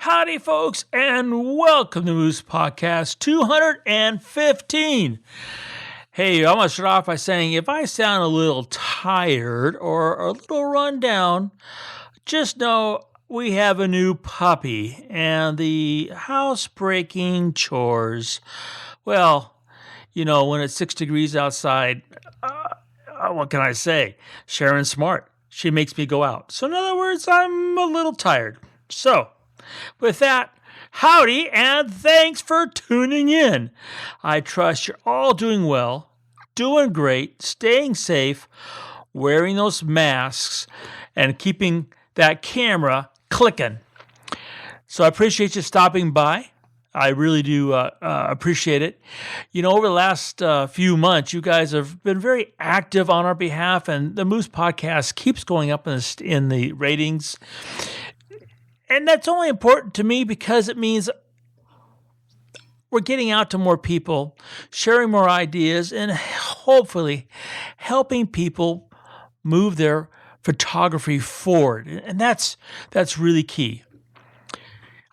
Howdy, folks, and welcome to Moose Podcast 215. Hey, I'm going to start off by saying if I sound a little tired or a little run down, just know we have a new puppy and the house-breaking chores. Well, you know, when it's 6 degrees outside, what can I say? Sharon's smart. She makes me go out. So in other words, I'm a little tired. So, with that, howdy and thanks for tuning in. I trust you're all doing well, doing great, staying safe, wearing those masks, and keeping that camera clicking. So I appreciate you stopping by. I really do appreciate it. You know, over the last few months, you guys have been very active on our behalf, and the Moose Podcast keeps going up in the ratings. And that's only important to me because it means we're getting out to more people, sharing more ideas, and hopefully helping people move their photography forward. And that's really key.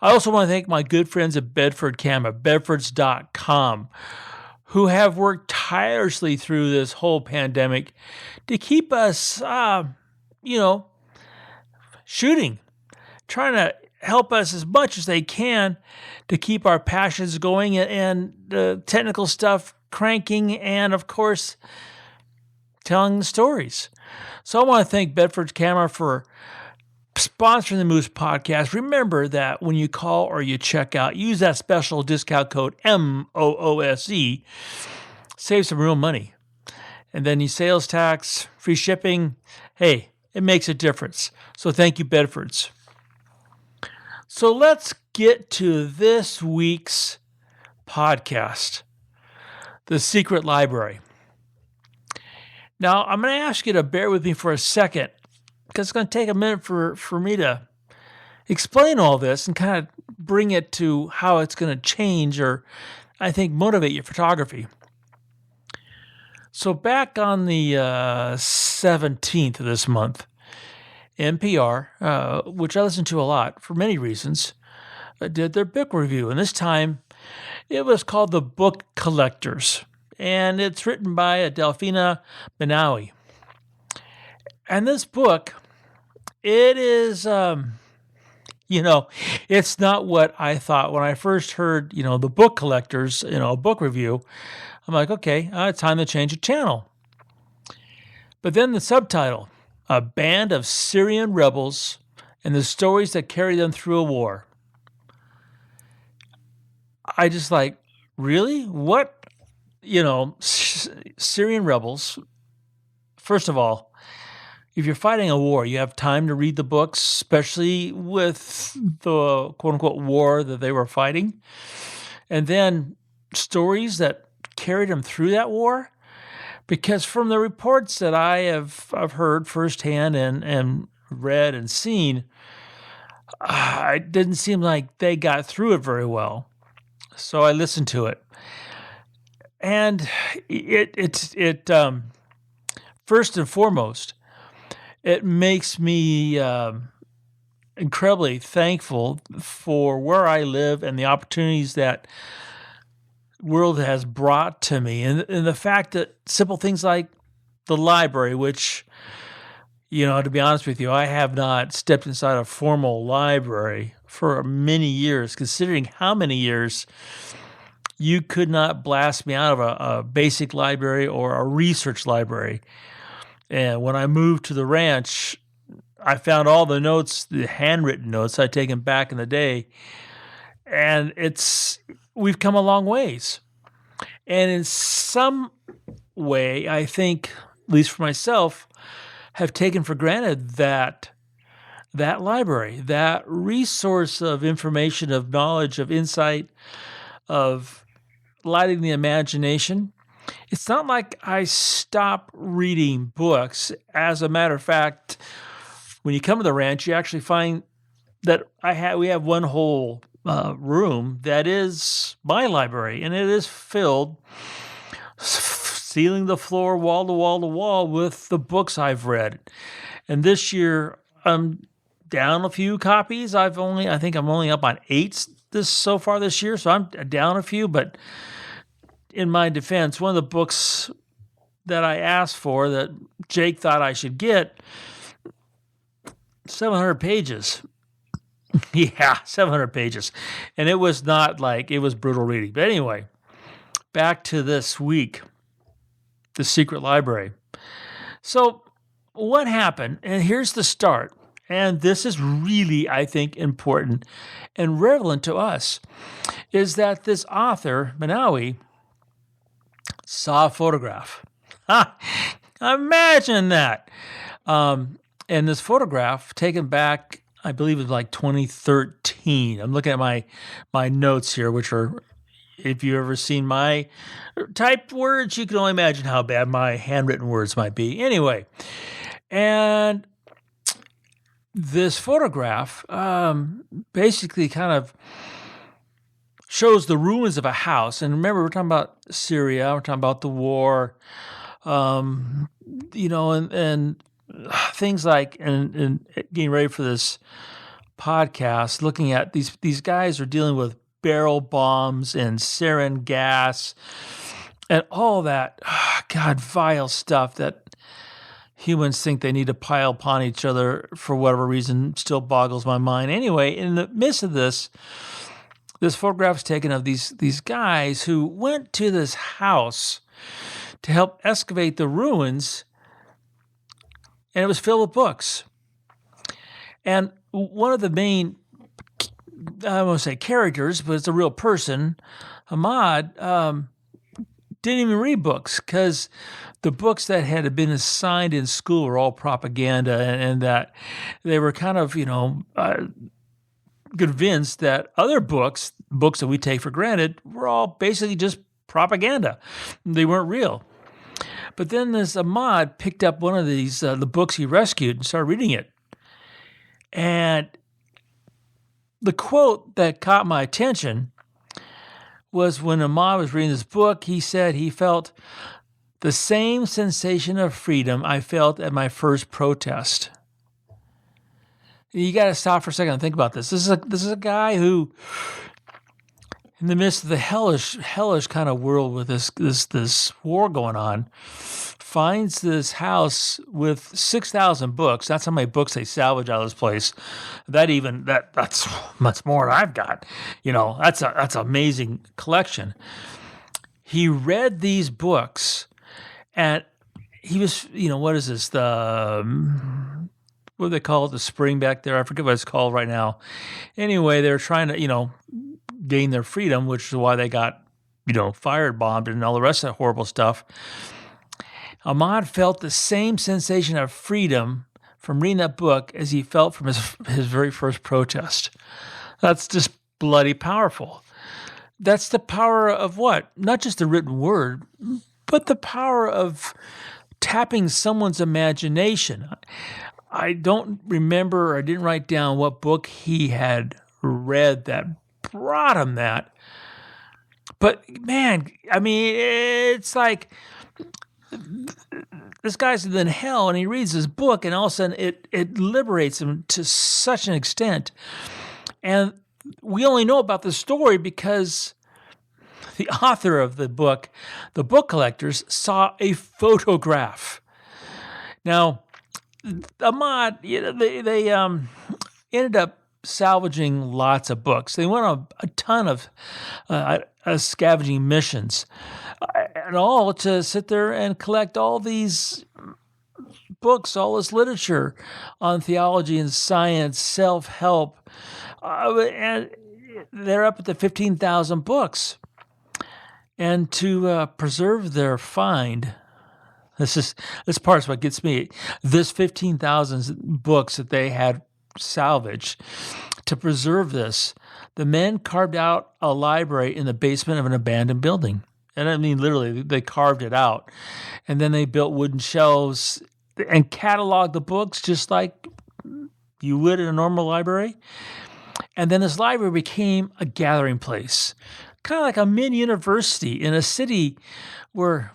I also want to thank my good friends at Bedford Camera, bedfords.com, who have worked tirelessly through this whole pandemic to keep us, shooting. Trying to help us as much as they can to keep our passions going and the technical stuff cranking and, of course, telling the stories. So I want to thank Bedford's Camera for sponsoring the Moose Podcast. Remember that when you call or you check out, use that special discount code MOOSE. Save some real money. And then your sales tax, free shipping, hey, it makes a difference. So thank you, Bedford's. So let's get to this week's podcast, The Secret Library. Now, I'm going to ask you to bear with me for a second because it's going to take a minute for me to explain all this and kind of bring it to how it's going to change or, I think, motivate your photography. So back on the 17th of this month, NPR, which I listen to a lot for many reasons, did their book review. And this time, it was called The Book Collectors. And it's written by Delphina Benawi. And this book, it is, it's not what I thought when I first heard, The Book Collectors, a book review. I'm like, okay, it's time to change the channel. But then the subtitle, A Band of Syrian Rebels and the Stories That Carry Them Through a War. I just like, really? What? Syrian rebels, first of all, if you're fighting a war, you have time to read the books, especially with the quote-unquote war that they were fighting. And then stories that carried them through that war. Because from the reports that I've heard firsthand and read and seen, it didn't seem like they got through it very well. So I listened to it. And it first and foremost, it makes me incredibly thankful for where I live and the opportunities that world has brought to me. And the fact that simple things like the library, which, to be honest with you, I have not stepped inside a formal library for many years, considering how many years you could not blast me out of a basic library or a research library. And when I moved to the ranch, I found all the notes, the handwritten notes I'd taken back in the day. And we've come a long ways. And in some way, I think, at least for myself, have taken for granted that library, that resource of information, of knowledge, of insight, of lighting the imagination. It's not like I stopped reading books. As a matter of fact, when you come to the ranch, you actually find that we have one whole room that is my library, and it is filled, ceiling the floor, wall to wall to wall, with the books I've read. And this year, I'm down a few copies. I think I'm only up on 8 so far this year, so I'm down a few. But in my defense, one of the books that I asked for that Jake thought I should get, 700 pages. Yeah, 700 pages. And it was not like, it was brutal reading. But anyway, back to this week, the secret library. So what happened, and here's the start, and this is really, I think, important and relevant to us, is that this author, Manawi, saw a photograph. Imagine that. And this photograph taken back, I believe it was like 2013. I'm looking at my notes here, which are, if you've ever seen my typed words, you can only imagine how bad my handwritten words might be. Anyway, and this photograph basically kind of shows the ruins of a house. And remember, we're talking about Syria, we're talking about the war, and things like, and getting ready for this podcast, looking at these guys are dealing with barrel bombs and sarin gas and all that, God, vile stuff that humans think they need to pile upon each other for whatever reason still boggles my mind. Anyway, in the midst of this photograph is taken of these guys who went to this house to help excavate the ruins, and it was filled with books. And one of the main, I won't say characters, but it's a real person, Ahmad, didn't even read books because the books that had been assigned in school were all propaganda, and that they were kind of, convinced that other books that we take for granted, were all basically just propaganda. They weren't real. But then this Ahmad picked up one of these, the books he rescued, and started reading it. And the quote that caught my attention was when Ahmad was reading this book, he said he felt the same sensation of freedom I felt at my first protest. You got to stop for a second and think about this. This is a guy who, in the midst of the hellish kind of world with this war going on, finds this house with 6,000 books. That's how many books they salvage out of this place. That's much more than I've got. That's an amazing collection. He read these books, and he was, what is this? What do they call it? The spring back there? I forget what it's called right now. Anyway, they're trying to, gain their freedom, which is why they got, fired bombed and all the rest of that horrible stuff. Ahmad felt the same sensation of freedom from reading that book as he felt from his very first protest. That's just bloody powerful. That's the power of what? Not just the written word, but the power of tapping someone's imagination. I don't remember, or I didn't write down what book he had read that brought him that. But man, I mean, it's like this guy's in hell, and he reads his book, and all of a sudden it liberates him to such an extent. And we only know about the story because the author of the book collectors, saw a photograph. Now, Ahmad, they ended up salvaging lots of books. They went on a ton of scavenging missions, and all to sit there and collect all these books, all this literature on theology and science, self-help, and they're up at the 15,000 books. And to preserve their find, this part's what gets me. This 15,000 books that they had salvaged, to preserve this, the men carved out a library in the basement of an abandoned building. And I mean, literally, they carved it out. And then they built wooden shelves and cataloged the books just like you would in a normal library. And then this library became a gathering place, kind of like a mini university in a city where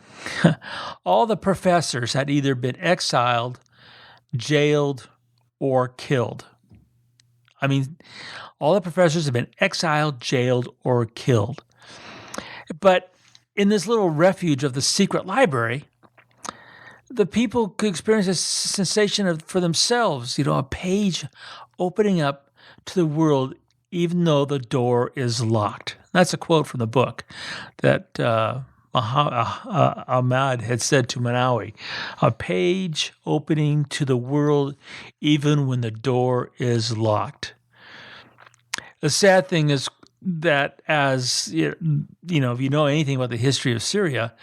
all the professors had either been exiled, jailed, or killed. I mean, all the professors have been exiled, jailed, or killed. But in this little refuge of the secret library, the people could experience a sensation for themselves, a page opening up to the world even though the door is locked. That's a quote from the book that Ahmad had said to Manawi, a page opening to the world even when the door is locked. The sad thing is that as, if you know anything about the history of Syria,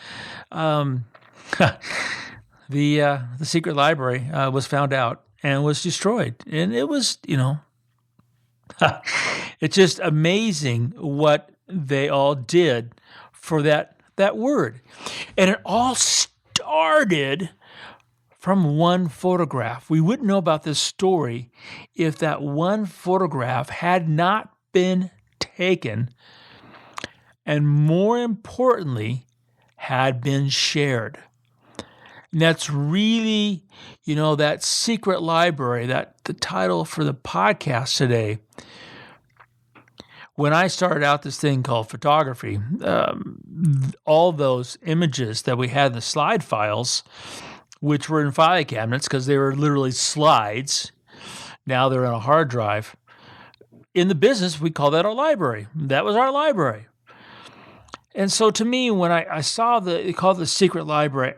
the secret library was found out and was destroyed. And it was, it's just amazing what they all did for that word. And it all started from one photograph. We wouldn't know about this story if that one photograph had not been taken, and more importantly, had been shared. And that's really, that secret library, that the title for the podcast today. When I started out this thing called photography, all those images that we had in the slide files, which were in file cabinets because they were literally slides, now they're on a hard drive. In the business, we call that our library. That was our library. And so to me, when I saw they called the secret library,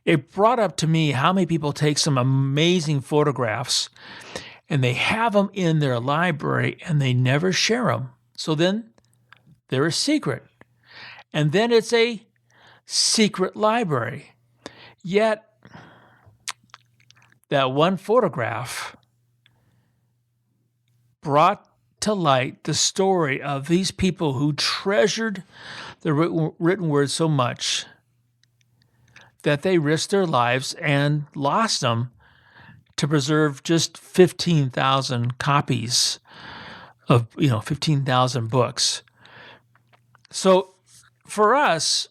it brought up to me how many people take some amazing photographs and they have them in their library and they never share them. So then they're a secret. And then it's a secret library. Yet that one photograph brought to light the story of these people who treasured the written word so much that they risked their lives and lost them to preserve just 15,000 copies of, 15,000 books. So for us,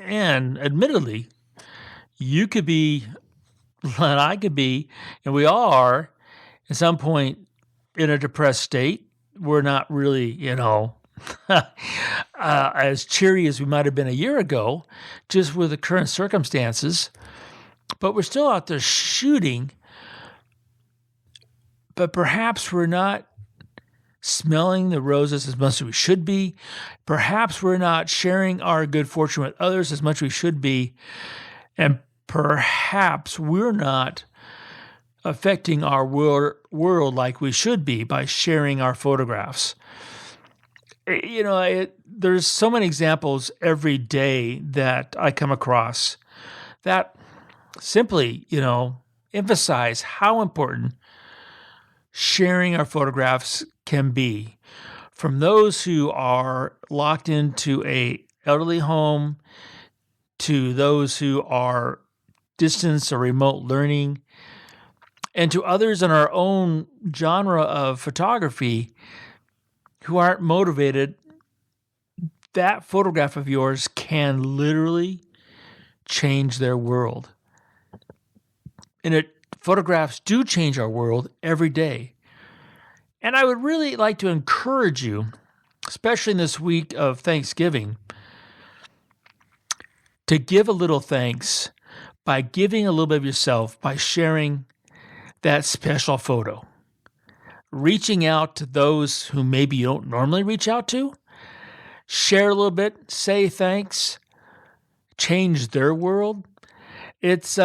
and admittedly, you could be, and I could be, and we all are, at some point in a depressed state. We're not really, as cheery as we might have been a year ago, just with the current circumstances. But we're still out there shooting. But perhaps we're not smelling the roses as much as we should be. Perhaps we're not sharing our good fortune with others as much as we should be. And perhaps we're not affecting our world like we should be by sharing our photographs. There's so many examples every day that I come across that simply, emphasize how important sharing our photographs can be. From those who are locked into a elderly home to those who are distance or remote learning, and to others in our own genre of photography who aren't motivated, that photograph of yours can literally change their world. And photographs do change our world every day. And I would really like to encourage you, especially in this week of Thanksgiving, to give a little thanks by giving a little bit of yourself, by sharing that special photo. Reaching out to those who maybe you don't normally reach out to, share a little bit, say thanks, change their world. It's,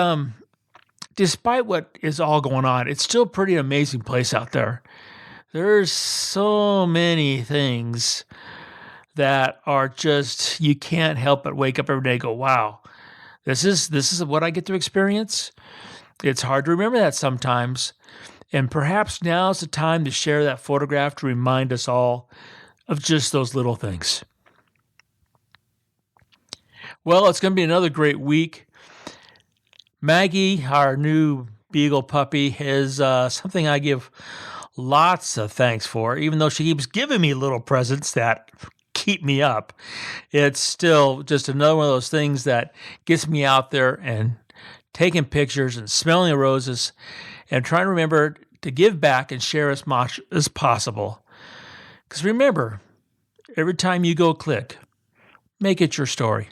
despite what is all going on, it's still a pretty amazing place out there. There's so many things that are just, you can't help but wake up every day and go, wow, this is what I get to experience. It's hard to remember that sometimes. And perhaps now's the time to share that photograph to remind us all of just those little things. Well, it's going to be another great week. Maggie, our new beagle puppy, is something I give lots of thanks for, even though she keeps giving me little presents that keep me up. It's still just another one of those things that gets me out there and taking pictures and smelling the roses and trying to remember to give back and share as much as possible. Because remember, every time you go click, make it your story.